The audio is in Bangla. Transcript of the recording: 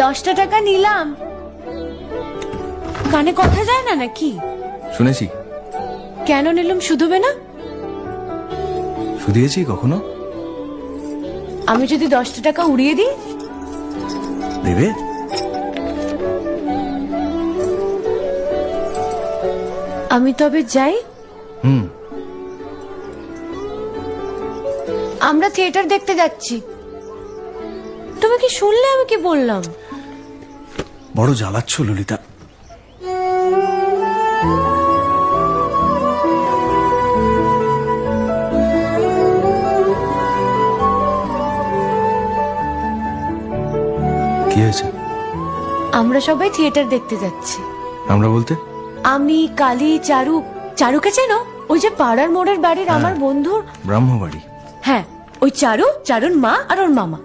10টা টাকা নিলাম। কানে কথা যায় না নাকি? শুনেছি। কেন নিলাম? শুধুবে না? শুধিয়েছি কখনো? আমি যদি 10টা টাকা উড়িয়ে দিই? দেবে? আমি তবে যাই। আমরা থিয়েটার দেখতে যাচ্ছি। তুমি কি শুনলে আমি কি বললাম? বড় জ্বালাচ্ছ ললিতা। কি হয়েছে? আমরা সবাই থিয়েটার দেখতে যাচ্ছি। আমরা বলতে? আমি, কালী, চারু। চারুকে চেনো? ওই যে পাড়ার মোড়ের বাড়ির আমার বন্ধুর ব্রাহ্মবাড়ি। হ্যাঁ, ওই চারু, চারুর মা আর ওর মামা।